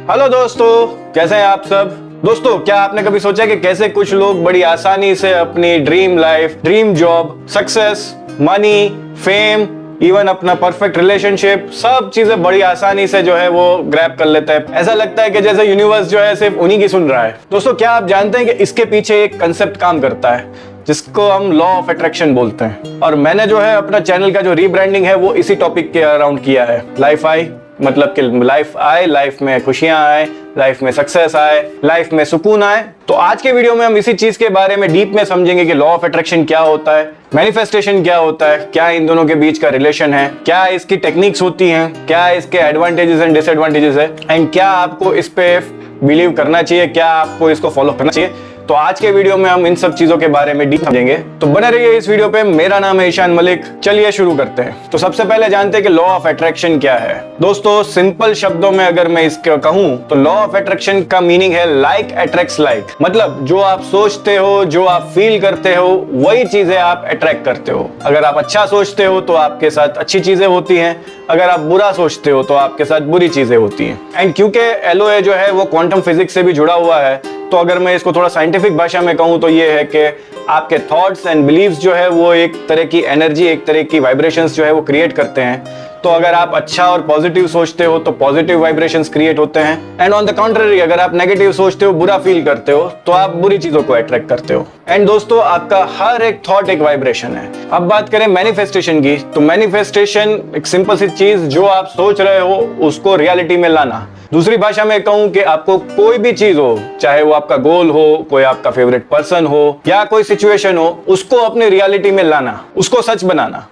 Hello दोस्तों, कैसे हैं आप सब। दोस्तों, क्या आपने कभी सोचा कि कैसे कुछ लोग बड़ी आसानी से अपनी dream life, dream job, success, money, fame, even अपना परफेक्ट रिलेशनशिप, सब चीजें बड़ी आसानी से जो है वो ग्रैब कर लेते हैं। ऐसा लगता है कि जैसे यूनिवर्स जो है सिर्फ उन्हीं की सुन रहा है। दोस्तों, क्या आप जानते हैं कि इसके पीछे एक कंसेप्ट काम करता है जिसको हम लॉ ऑफ अट्रैक्शन बोलते हैं। और मैंने जो है अपना चैनल का जो रीब्रांडिंग है वो इसी टॉपिक के अराउंड किया है। लाइफ आई मतलब कि लाइफ आए, लाइफ में खुशियां आए, लाइफ में सक्सेस आए, लाइफ में सुकून आए। तो आज के वीडियो में हम इसी चीज के बारे में डीप में समझेंगे कि लॉ ऑफ अट्रैक्शन क्या होता है, मैनिफेस्टेशन क्या होता है, क्या इन दोनों के बीच का रिलेशन है, क्या इसकी टेक्निक्स होती हैं, क्या इसके एडवांटेजेस एंड डिसएडवांटेजेस है, एंड क्या आपको इस पे बिलीव करना चाहिए, क्या आपको इसको फॉलो करना चाहिए। तो आज के वीडियो में हम इन सब चीजों के बारे में डीप समझेंगे। तो बने रहिए इस वीडियो पे। मेरा नाम है ईशान मलिक। चलिए शुरू करते हैं। तो सबसे पहले जानते हैं कि लॉ ऑफ अट्रैक्शन क्या है। दोस्तों, सिंपल शब्दों में अगर मैं इसको कहूं तो लॉ ऑफ अट्रैक्शन का मीनिंग है लाइक अट्रैक्ट्स लाइक। मतलब जो आप सोचते हो, जो आप फील करते हो, वही चीजें आप अट्रैक्ट करते हो। अगर आप अच्छा सोचते हो तो आपके साथ अच्छी चीजें होती हैं, अगर आप बुरा सोचते हो तो आपके साथ बुरी चीजें होती हैं। एंड क्योंकि एलओए जो है वो क्वांटम फिजिक्स से भी जुड़ा हुआ है, तो अगर मैं इसको थोड़ा साइंटिफिक भाषा में कहूं तो ये है कि आपके थॉट्स एंड बिलीव्स जो है वो एक तरह की एनर्जी, एक तरह की वाइब्रेशंस जो है वो क्रिएट करते हैं। तो अगर आप अच्छा और पॉजिटिव सोचते हो तो पॉजिटिव वाइब्रेशंस क्रिएट होते हैं। एंड ऑन द कॉन्ट्ररी, अगर आप नेगेटिव सोचते हो, बुरा फील करते हो, तो आप बुरी चीजों को अट्रैक्ट करते हो। एंड दोस्तों, आपका हर एक थॉट एक वाइब्रेशन है। अब बात करें मैनिफेस्टेशन की, तो मैनिफेस्टेशन एक सिंपल सी चीज, जो आप सोच रहे हो उसको रियलिटी में लाना। दूसरी भाषा में कहूं कि आपको कोई भी चीज हो, चाहे वो आपका गोल हो, कोई आपका फेवरेट पर्सन हो, या कोई सिचुएशन हो, उसको अपनी रियलिटी में लाना, उसको सच बनाना,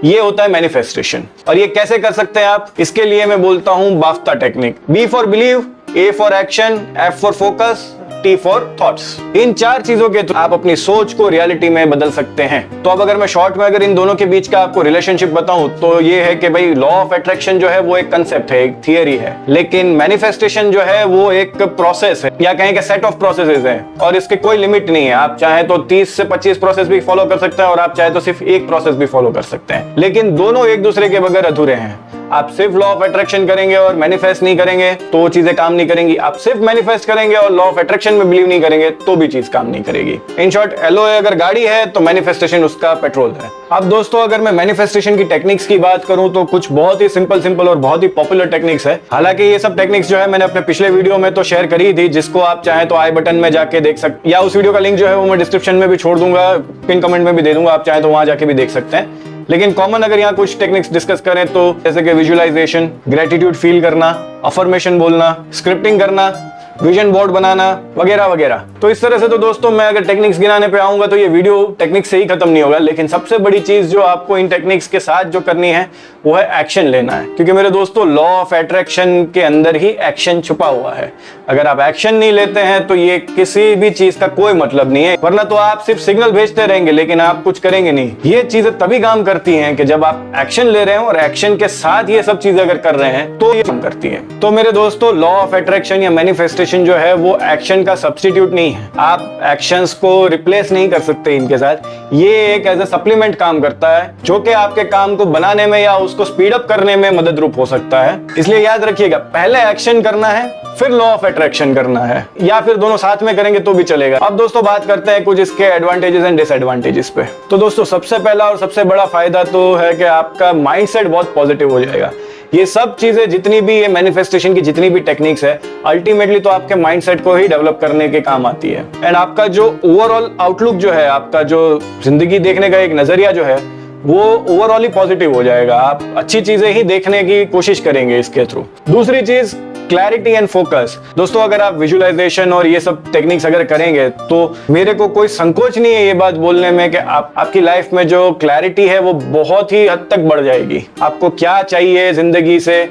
ये होता है मैनिफेस्टेशन। और ये कैसे कर सकते हैं आप? इसके लिए मैं बोलता हूं BAFTA technique. B for believe, A for action, F for focus, T for thoughts. इन चार चीजों के थ्रू आप अपनी सोच को रियलिटी में बदल सकते हैं। तो अब अगर मैं शॉर्ट में अगर इन दोनों के बीच का आपको रिलेशनशिप बताऊं तो ये है कि भाई लॉ ऑफ अट्रैक्शन जो है वो एक कंसेप्ट है, एक थियरी है, लेकिन मैनिफेस्टेशन जो है वो एक प्रोसेस है, या कहें कि सेट ऑफ प्रोसेसेस है। और इसके कोई लिमिट नहीं है। आप चाहे तो 30 से 25 प्रोसेस भी फॉलो कर सकते हैं और आप चाहे तो सिर्फ एक प्रोसेस भी फॉलो कर सकते हैं, लेकिन दोनों एक दूसरे के बगैर अधूरे हैं। आप सिर्फ लॉ ऑफ अट्रैक्शन करेंगे और मैनिफेस्ट नहीं करेंगे तो वो चीजें काम नहीं करेंगी। आप सिर्फ मैनिफेस्ट करेंगे और लॉ ऑफ अट्रैक्शन में बिलीव नहीं करेंगे तो भी चीज काम नहीं करेगी। इन शॉर्ट, एलओए अगर गाड़ी है तो मैनिफेस्टेशन उसका पेट्रोल है। अब दोस्तों, अगर मैं मैनिफेस्टेशन की टेक्निक्स की बात करूं तो कुछ बहुत ही सिंपल और बहुत ही पॉपुलर टेक्निक्स है। हालांकि ये सब टेक्निक्स जो है मैंने अपने पिछले वीडियो में तो शेयर करी थी, जिसको आप चाहें तो आई बटन में जाके देख सकते, या उस वीडियो का लिंक जो है वो मैं डिस्क्रिप्शन में भी छोड़ दूंगा, पिन कमेंट में भी दे दूंगा, आप चाहें तो वहां जाके भी देख सकते हैं। लेकिन कॉमन अगर यहाँ कुछ टेक्निक्स डिस्कस करें तो जैसे कि विजुअलाइजेशन, ग्रेटिट्यूड फील करना, अफर्मेशन बोलना, स्क्रिप्टिंग करना, विजन बोर्ड बनाना, वगैरह वगैरह। तो इस तरह से तो दोस्तों मैं अगर टेक्निक्स गिनाने पे आऊंगा तो ये वीडियो टेक्निक्स से ही खत्म नहीं होगा। लेकिन सबसे बड़ी चीज जो आपको इन टेक्निक्स के साथ जो करनी है वो है एक्शन लेना है। क्योंकि मेरे दोस्तों, लॉ ऑफ अट्रैक्शन के अंदर ही एक्शन छुपा हुआ है। अगर आप एक्शन नहीं लेते हैं तो ये किसी भी चीज का कोई मतलब नहीं है, वरना तो आप सिर्फ सिग्नल भेजते रहेंगे लेकिन आप कुछ करेंगे नहीं। ये चीजें तभी काम करती हैं कि जब आप एक्शन ले रहे हो और एक्शन के साथ ये सब चीजें अगर कर रहे हैं तो ये काम करती है। तो मेरे दोस्तों, लॉ ऑफ अट्रैक्शन या मैनिफेस्टेशन जो है वो एक्शन का सब्स्टिट्यूट नहीं है। आप एक्शंस को रिप्लेस नहीं कर सकते इनके साथ। ये एक एज ए सप्लीमेंट काम करता है, जो कि आपके काम को बनाने में या उसको स्पीड अप करने में मदद रूप हो सकता है। इसलिए याद रखिएगा, पहले एक्शन करना है फिर लॉ ऑफ अट्रैक्शन करना है, या फिर दोनों साथ में करेंगे तो भी चलेगा। अब दोस्तों बात करते हैं कुछ इसके एडवांटेजेस एंड डिसएडवांटेजेस पे। तो दोस्तों, सबसे पहला और सबसे बड़ा फायदा तो है कि आपका माइंडसेट बहुत पॉजिटिव हो जाएगा। ये सब चीजें जितनी भी ये मैनिफेस्टेशन की जितनी भी टेक्निक्स है, अल्टीमेटली तो आपके माइंडसेट को ही डेवलप करने के काम आती है। एंड आपका जो ओवरऑल आउटलुक जो है, आपका जो जिंदगी देखने का एक नजरिया जो है, वो ओवरऑल ही पॉजिटिव हो जाएगा। आप अच्छी चीजें ही देखने की कोशिश करेंगे इसके थ्रू। दूसरी चीज, क्लैरिटी एंड फोकस। दोस्तों, अगर आप विजुअलाइजेशन और ये सब टेक्निक्स अगर करेंगे तो मेरे को कोई संकोच नहीं है ये बात बोलने में कि आपकी लाइफ में जो क्लैरिटी है वो बहुत ही हद तक बढ़ जाएगी। आपको क्या चाहिए जिंदगी से,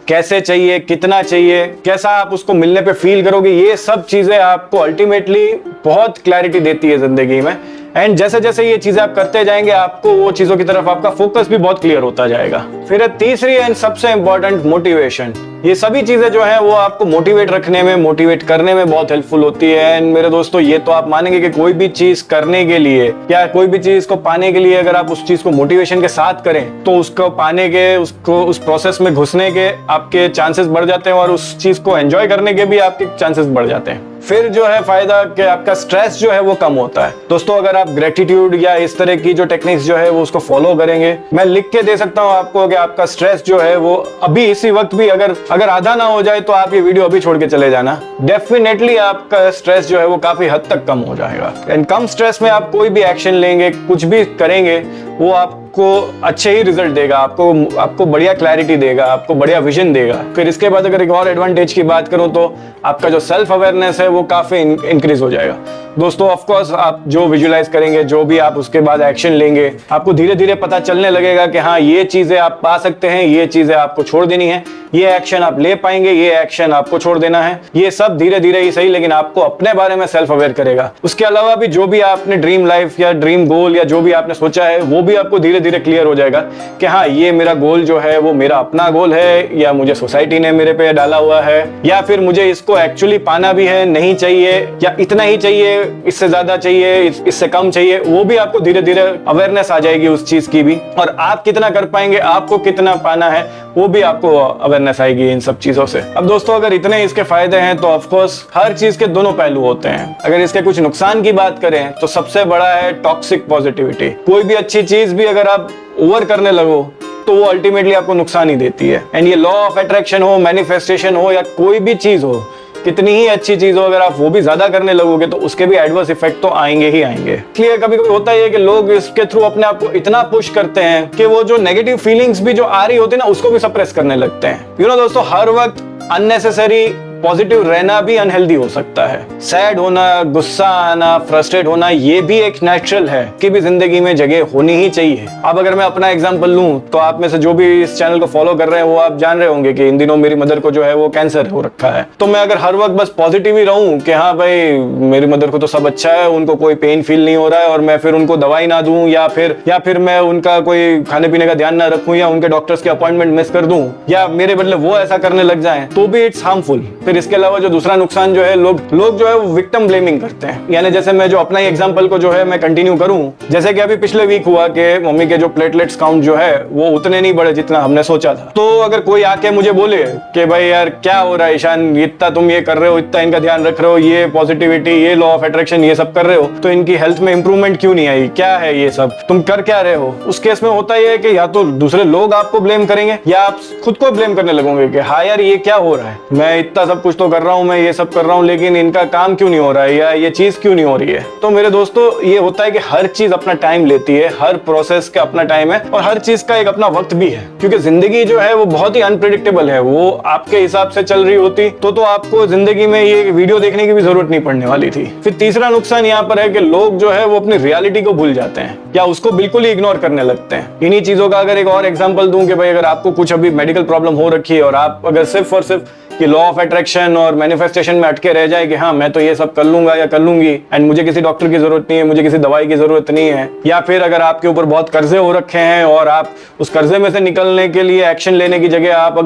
कैसे चाहिए, कितना चाहिए, कैसा आप उसको मिलने पे फील करोगे, ये सब चीजें आपको अल्टीमेटली बहुत क्लैरिटी देती है जिंदगी में। एंड जैसे जैसे ये चीजें आप करते जाएंगे आपको वो चीजों की तरफ आपका फोकस भी बहुत क्लियर होता जाएगा। फिर है तीसरी एंड सबसे इंपॉर्टेंट, मोटिवेशन। ये सभी चीजें जो है वो आपको मोटिवेट रखने में, मोटिवेट करने में बहुत हेल्पफुल होती है। एंड मेरे दोस्तों ये तो आप मानेंगे कि कोई भी चीज करने के लिए या कोई भी चीज को पाने के लिए अगर आप उस चीज को मोटिवेशन के साथ करें तो उसको पाने के, उसको उस प्रोसेस में घुसने के आपके चांसेस बढ़ जाते हैं और उस चीज को एंजॉय करने के भी आपके चांसेस बढ़ जाते हैं। फिर जो है फायदा कि आपका स्ट्रेस जो है वो कम होता है। दोस्तों अगर आप ग्रेटिट्यूड या इस तरह की जो टेक्निक्स जो है वो उसको फॉलो करेंगे, मैं लिख के दे सकता हूँ आपको कि आपका स्ट्रेस जो है वो अभी इसी वक्त भी अगर आधा ना हो जाए तो आप ये वीडियो अभी छोड़ के चले जाना, डेफिनेटली आपका स्ट्रेस जो है वो काफी हद तक कम हो जाएगा। एंड कम स्ट्रेस में आप कोई भी एक्शन लेंगे, कुछ भी करेंगे, वो आपको अच्छे ही रिजल्ट देगा, आपको बढ़िया क्लैरिटी देगा, आपको बढ़िया विजन देगा। फिर इसके बाद अगर एक और एडवांटेज की बात करूं तो आपका जो सेल्फ अवेयरनेस है वो काफी इंक्रीज हो जाएगा। दोस्तों ऑफ कोर्स आप जो विजुलाइज करेंगे, जो भी आप उसके बाद एक्शन लेंगे, आपको धीरे धीरे पता चलने लगेगा कि हाँ ये चीजें आप पा सकते हैं, ये चीजें आपको छोड़ देनी है, ये एक्शन आप ले पाएंगे, ये एक्शन आपको छोड़ देना है। ये सब धीरे धीरे ही सही, लेकिन आपको अपने बारे में सेल्फ अवेयर करेगा। उसके अलावा भी जो भी आपने ड्रीम लाइफ या ड्रीम गोल या जो भी आपने सोचा है वो भी आपको धीरे धीरे क्लियर हो जाएगा कि हाँ ये मेरा गोल जो है वो मेरा अपना गोल है या मुझे सोसाइटी ने मेरे पे डाला हुआ है, या फिर मुझे इसको एक्चुअली पाना भी है, नहीं चाहिए या इतना ही चाहिए, इससे ज्यादा चाहिए, इससे कम चाहिए। वो भी आपको धीरे धीरे अवेयरनेस आ जाएगी उस चीज की भी, और आप कितना कर पाएंगे, आपको कितना पाना है, वो भी आपको अवेयरनेस आएगी इन सब चीजों से। अब दोस्तों अगर इतने इसके फायदे हैं तो ऑफ कोर्स हर चीज के दोनों पहलू होते हैं। अगर इसके कुछ नुकसान की बात करें तो सबसे बड़ा है टॉक्सिक पॉजिटिविटी। कोई भी अच्छी चीज भी अगर आप ओवर करने लगो तो वो अल्टीमेटली आपको नुकसान ही देती है। एंड ये लॉ ऑफ अट्रैक्शन हो, मैनिफेस्टेशन हो या कोई भी चीज हो, कितनी ही अच्छी चीज हो, अगर आप वो भी ज्यादा करने लगोगे तो उसके भी एडवर्स इफेक्ट तो आएंगे ही आएंगे। इसलिए कभी कभी होता है कि लोग इसके थ्रू अपने आप को इतना पुश करते हैं कि वो जो नेगेटिव फीलिंग्स भी जो आ रही होती है ना उसको भी सप्रेस करने लगते हैं। दोस्तों हर वक्त अननेसेसरी पॉजिटिव रहना भी अनहेल्दी हो सकता है। सैड होना, गुस्सा आना, फ्रस्ट्रेट होना, ये भी एक नेचुरल है कि भी जिंदगी में जगह होनी ही चाहिए। अब अगर मैं अपना एग्जांपल लूं तो आप में से जो भी इस चैनल को फॉलो कर रहे हैं वो आप जान रहे होंगे कि इन दिनों मेरी मदर को जो है वो कैंसर हो रखा है। तो मैं अगर हर वक्त बस पॉजिटिव ही रहूं कि हाँ भाई मेरी मदर को तो सब अच्छा है, उनको कोई पेन फील नहीं हो रहा है, और मैं फिर उनको दवाई ना दूं या फिर मैं उनका कोई खाने पीने का ध्यान ना रखूं या उनके डॉक्टर्स के अपॉइंटमेंट मिस कर दूं या मेरे बदले वो ऐसा करने लग जाए, तो भी इट्स हार्मफुल। फिर इसके अलावा जो दूसरा नुकसान जो है, लोग जो है वो विक्टिम ब्लेमिंग करते हैं। यानी जैसे मैं जो अपना ही एग्जांपल को जो है मैं कंटिन्यू करूं, जैसे कि अभी पिछले वीक हुआ कि मम्मी के जो प्लेटलेट्स काउंट जो है वो उतने नहीं बढ़े जितना हमने सोचा था। तो अगर कोई आके मुझे बोले कि भाई यार क्या हो रहा है ईशान, इतना तुम ये कर रहे हो, इतना इनका ध्यान रख रहे हो, ये पॉजिटिविटी, ये लॉ ऑफ अट्रैक्शन, ये सब कर रहे हो, तो इनकी हेल्थ में इंप्रूवमेंट क्यों नहीं आई, क्या है ये सब, तुम कर क्या रहे हो? उस केस में होता है कि या तो दूसरे लोग आपको ब्लेम करेंगे या आप खुद को ब्लेम करने लगोगे कि हाँ यार ये क्या हो रहा है, मैं इतना सब कुछ तो कर रहा हूँ, मैं ये सब कर रहा हूँ, लेकिन इनका काम क्यों नहीं हो रहा है या ये चीज क्यों नहीं हो रही है। तो मेरे दोस्तों ये होता है कि हर चीज अपना टाइम लेती है, हर प्रोसेस का अपना टाइम है और हर चीज का एक अपना वक्त भी है, क्योंकि जिंदगी जो है वो बहुत ही अनप्रेडिक्टेबल है। वो आपके हिसाब से चल रही होती तो आपको जिंदगी में ये वीडियो देखने की भी जरूरत नहीं पड़ने वाली थी। फिर तीसरा नुकसान यहाँ पर है कि लोग जो है वो अपनी रियलिटी को भूल जाते हैं या उसको बिल्कुल ही इग्नोर करने लगते हैं। इन्हीं चीजों का अगर एक और एग्जांपल दूं कि भाई अगर आपको कुछ अभी मेडिकल प्रॉब्लम हो रखी है और आप अगर सिर्फ और सिर्फ कि लॉ ऑफ अट्रैक्शन और मैनिफेस्टेशन में अटके रह जाए कि हाँ मैं तो ये सब कर लूंगा या कर लूंगी एंड मुझे किसी डॉक्टर की जरूरत नहीं है, मुझे किसी दवाई की जरूरत नहीं है, या फिर अगर आपके ऊपर बहुत कर्जे हो रखे हैं और आप उस कर्जे में से निकलने के लिए एक्शन लेने की जगह आप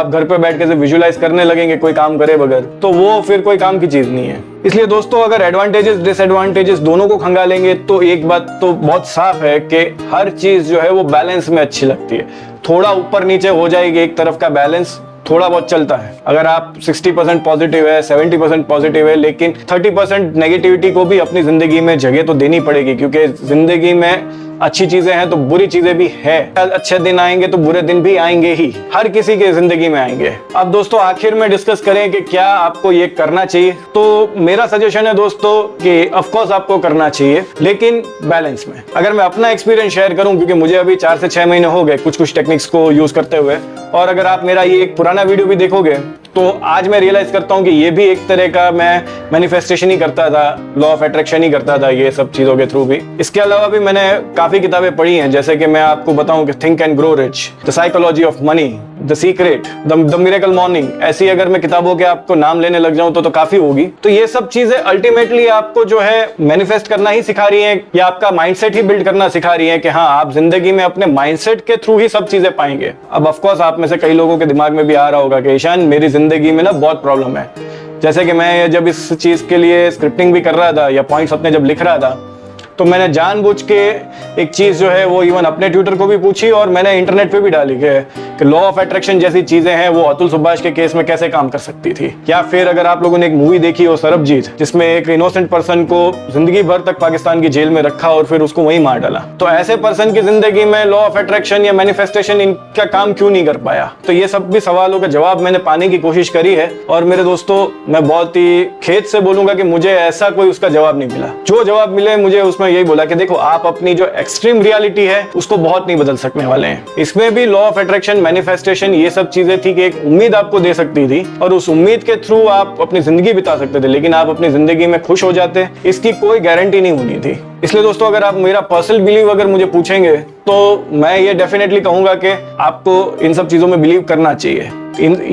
घर पे बैठ के विजुलाइज करने लगेंगे कोई काम करे बगैर, तो वो फिर कोई काम की चीज नहीं है। इसलिए दोस्तों अगर एडवांटेजेस डिसएडवांटेजेस दोनों को खंगालेंगे तो एक बात तो बहुत साफ है कि हर चीज जो है वो बैलेंस में अच्छी लगती है। थोड़ा ऊपर नीचे हो जाएगी एक तरफ का बैलेंस, थोड़ा बहुत चलता है। अगर आप 60% पॉजिटिव है, 70% पॉजिटिव है, लेकिन 30% नेगेटिविटी को भी अपनी जिंदगी में जगह तो देनी पड़ेगी, क्योंकि जिंदगी में अच्छी चीजें हैं तो बुरी चीजें भी है। अच्छे दिन आएंगे तो बुरे दिन भी आएंगे ही, हर किसी के जिंदगी में आएंगे। अब दोस्तों आखिर में डिस्कस करें कि क्या आपको ये करना चाहिए, तो मेरा सजेशन है दोस्तों कि ऑफ कोर्स आपको करना चाहिए, लेकिन बैलेंस में। अगर मैं अपना एक्सपीरियंस शेयर करूं, क्योंकि मुझे अभी 4 से 6 महीने हो गए कुछ टेक्निक्स को यूज करते हुए, और अगर आप मेरा ये एक पुराना वीडियो भी देखोगे तो आज मैं रियलाइज करता हूं कि ये भी एक तरह का मैं मैनिफेस्टेशन ही करता था, लॉ ऑफ अट्रैक्शन ही करता था ये सब चीजों के थ्रू भी। इसके अलावा भी मैंने काफी किताबें पढ़ी हैं, जैसे कि मैं आपको बताऊं कि think and grow rich, the psychology of money, the secret, the miracle morning, ऐसी अगर मैं किताबों के आपको नाम लेने लग जाऊं तो काफी होगी। तो ये सब चीजें अल्टीमेटली आपको जो है मैनिफेस्ट करना ही सिखा रही है, या आपका माइंडसेट ही बिल्ड करना सिखा रही है कि हाँ, आप जिंदगी में अपने माइंडसेट के थ्रू ही सब चीजें पाएंगे। अब ऑफकोर्स आप में से कई लोगों के दिमाग में भी आ रहा होगा कि ईशान, मेरी जिंदगी में ना बहुत प्रॉब्लम है। जैसे कि मैं जब इस चीज के लिए स्क्रिप्टिंग भी कर रहा था या पॉइंट्स अपने जब लिख रहा था, तो मैंने जानबूझ के एक चीज जो है वो इवन अपने ट्यूटर को भी पूछी और मैंने इंटरनेट पे भी डाली कि लॉ ऑफ अट्रैक्शन जैसी चीजें हैं वो अतुल सुभाष के केस में कैसे काम कर सकती थी। या फिर अगर आप लोगों ने एक मूवी देखी हो सरबजीत, जिसमें एक इनोसेंट पर्सन को जिंदगी भर तक पाकिस्तान की जेल में रखा और फिर उसको वहीं मार डाला, तो ऐसे पर्सन की जिंदगी में लॉ ऑफ अट्रैक्शन या मैनिफेस्टेशन इनका काम क्यों नहीं कर पाया? तो ये सब भी सवालों का जवाब मैंने पाने की कोशिश करी है, और मेरे दोस्तों मैं बहुत ही खेद से बोलूंगा कि मुझे ऐसा कोई उसका जवाब नहीं मिला। जो जवाब मिले मुझे उसमें यही बोला कि देखो, आप अपनी जो एक्सट्रीम रियलिटी है उसको बहुत नहीं बदल सकने वाले हैं। इसमें भी लॉ ऑफ अट्रैक्शन, मैनिफेस्टेशन, ये सब चीजें थी कि एक उम्मीद आपको दे सकती थी और उस उम्मीद के थ्रू आप अपनी जिंदगी बिता सकते थे, लेकिन आप अपनी जिंदगी में खुश हो जाते, इसकी कोई गारंटी नहीं होनी थी। इसलिए दोस्तों, अगर आप मेरा पर्सनल बिलीव अगर मुझे पूछेंगे तो मैं ये डेफिनेटली कहूंगा कि आपको इन सब चीजों में बिलीव करना चाहिए।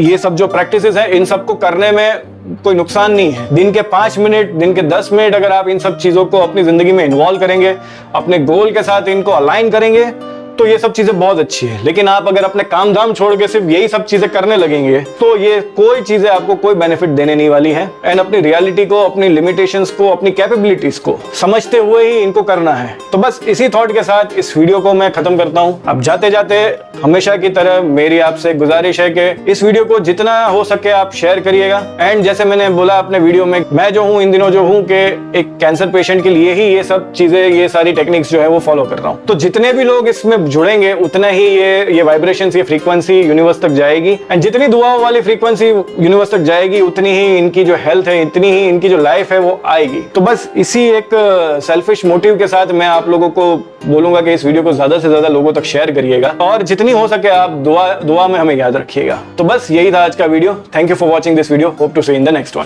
ये सब जो प्रैक्टिसेस है, इन सबको करने में कोई नुकसान नहीं है। दिन के 5 मिनट, दिन के 10 मिनट अगर आप इन सब चीजों को अपनी जिंदगी में इन्वॉल्व करेंगे, अपने गोल के साथ इनको अलाइन करेंगे, तो ये सब चीजें बहुत अच्छी है। लेकिन आप अगर अपने काम धाम छोड़ के सिर्फ यही सब चीजें करने लगेंगे तो ये कोई चीजें आपको कोई बेनिफिट देने नहीं वाली है। एंड अपनी रियलिटी को, अपनी लिमिटेशंस को, अपनी कैपेबिलिटीज को समझते हुए ही इनको करना है। तो बस इसी थॉट के साथ इस वीडियो को मैं खत्म करता हूं। अब जाते जाते हमेशा की तरह मेरी आपसे गुजारिश है कि इस वीडियो को जितना हो सके आप शेयर करिएगा। एंड जैसे मैंने बोला अपने वीडियो में, मैं जो हूँ इन दिनों जो हूँ कि एक कैंसर पेशेंट के लिए ही ये सब चीजें, ये सारी टेक्निक्स जो है वो फॉलो कर रहा हूँ। तो जितने भी लोग इसमें जुड़ेंगे उतना ही ये वाइब्रेशंस, ये फ्रीक्वेंसी यूनिवर्स तक जाएगी। एंड जितनी दुआओं वाली फ्रीक्वेंसी यूनिवर्स तक जाएगी उतनी ही इनकी जो हेल्थ है, इतनी ही इनकी जो लाइफ है वो आएगी। तो बस इसी एक सेल्फिश मोटिव के साथ मैं आप लोगों को बोलूंगा कि इस वीडियो को ज्यादा से ज्यादा लोगों तक शेयर करिएगा और जितनी हो सके आप दुआ में हमें याद रखिएगा। तो बस यही था आज का video. Thank you for watching this video. Hope to see in the next one.